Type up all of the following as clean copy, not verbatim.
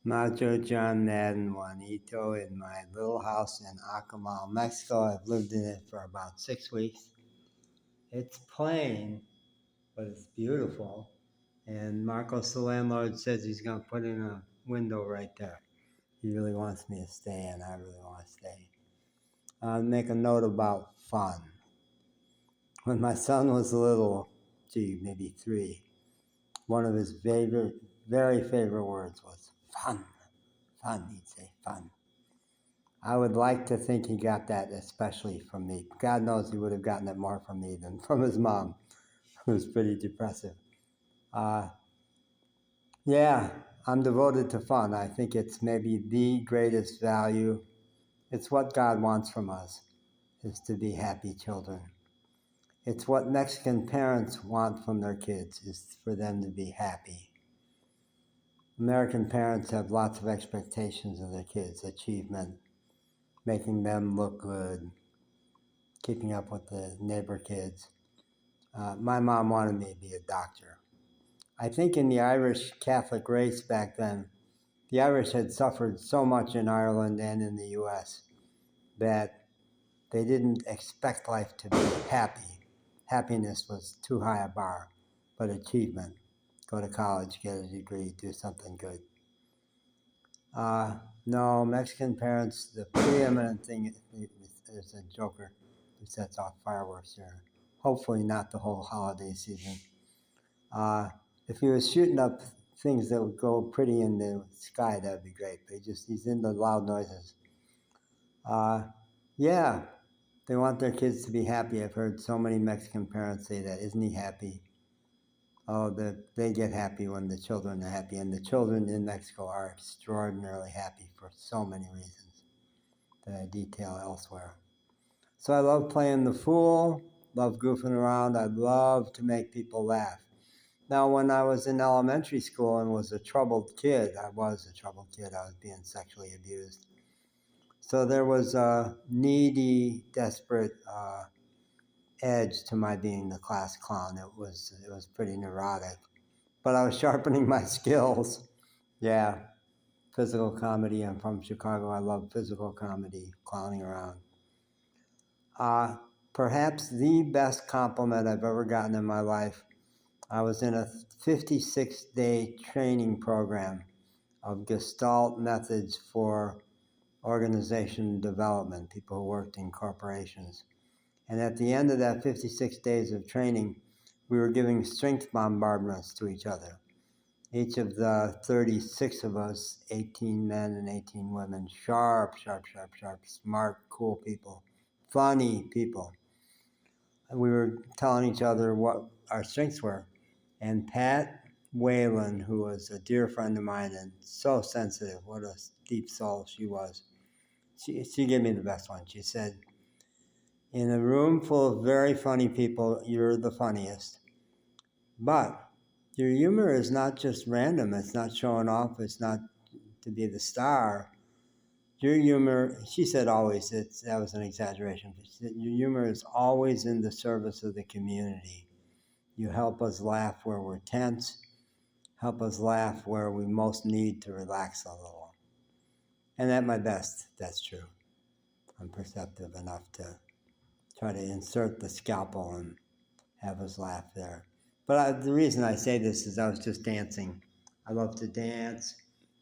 Macho John Madden Juanito in my little house in Acamal, Mexico. I've lived in it for about 6 weeks. It's plain, but it's beautiful. And Marcos, the landlord, says he's going to put in a window right there. He really wants me to stay, and I really want to stay. I'll make a note about fun. When my son was little, maybe 3, one of his very favorite words was fun. Fun, he'd say, fun. I would like to think he got that especially from me. God knows he would have gotten it more from me than from his mom, who was pretty depressive. Yeah, I'm devoted to fun. I think it's maybe the greatest value. It's what God wants from us, is to be happy children. It's what Mexican parents want from their kids, is for them to be happy. American parents have lots of expectations of their kids, achievement, making them look good, keeping up with the neighbor kids. My mom wanted me to be a doctor. I think in the Irish Catholic race back then, the Irish had suffered so much in Ireland and in the US that they didn't expect life to be happy. Happiness was too high a bar, but achievement. Go to college, get a degree, do something good. No, Mexican parents, the preeminent thing is a joker who sets off fireworks here. Hopefully not the whole holiday season. If he was shooting up things that would go pretty in the sky, that'd be great. But he's into loud noises. Yeah, they want their kids to be happy. I've heard so many Mexican parents say that. Isn't he happy? Oh, they get happy when the children are happy. And the children in Mexico are extraordinarily happy for so many reasons that I detail elsewhere. So I love playing the fool, love goofing around. I love to make people laugh. Now, when I was in elementary school and was a troubled kid, I was being sexually abused. So there was a needy, desperate edge to my being the class clown. It was pretty neurotic, but I was sharpening my skills. Yeah, physical comedy. I'm from Chicago. I love physical comedy, clowning around. Perhaps the best compliment I've ever gotten in my life. I was in a 56-day training program of Gestalt methods for organization development, people who worked in corporations. And at the end of that 56 days of training, we were giving strength bombardments to each other. Each of the 36 of us, 18 men and 18 women, sharp, smart, cool people, funny people. And we were telling each other what our strengths were. And Pat Whalen, who was a dear friend of mine and so sensitive, what a deep soul she was, she gave me the best one. She said, in a room full of very funny people, you're the funniest. But your humor is not just random. It's not showing off. It's not to be the star. Your humor, she said always, that was an exaggeration. She said, your humor is always in the service of the community. You help us laugh where we're tense. Help us laugh where we most need to relax a little. And at my best, that's true. I'm perceptive enough to try to insert the scalpel and have us laugh there. But the reason I say this is I was just dancing. I love to dance,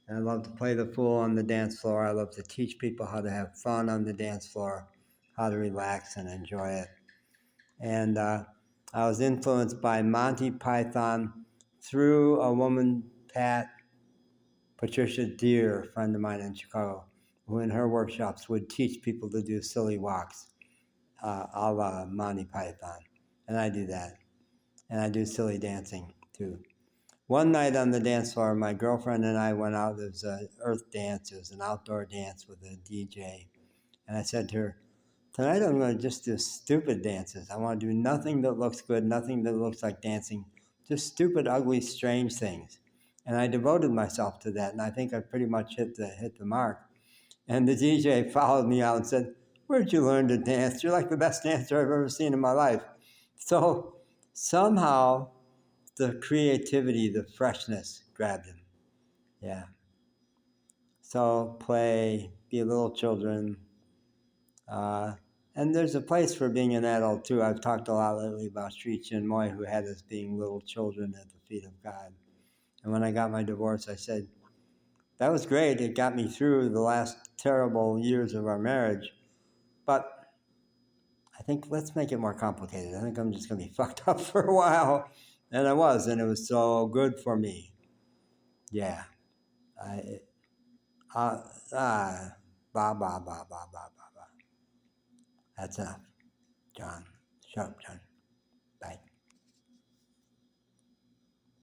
and I love to play the fool on the dance floor. I love to teach people how to have fun on the dance floor, how to relax and enjoy it. And I was influenced by Monty Python through a woman, Patricia Deer, a friend of mine in Chicago, who in her workshops would teach people to do silly walks, a la Monty Python. And I do that. And I do silly dancing too. One night on the dance floor, my girlfriend and I went out. It was an earth dance. It was an outdoor dance with a DJ. And I said to her, tonight I'm going to just do stupid dances. I want to do nothing that looks good, nothing that looks like dancing, just stupid, ugly, strange things. And I devoted myself to that, and I think I pretty much hit the mark. And the DJ followed me out and said, where'd you learn to dance? You're like the best dancer I've ever seen in my life. So somehow the creativity, the freshness grabbed him. Yeah. So play, be little children. And there's a place for being an adult too. I've talked a lot lately about Sri Chinmoy, who had us being little children at the feet of God. And when I got my divorce, I said, that was great. It got me through the last terrible years of our marriage. But I think let's make it more complicated. I think I'm just going to be fucked up for a while. And I was, and it was so good for me. Yeah. I, uh, ah, ba, ba, ba, ba, ba, ba, ba. That's enough, John. Shut up, John.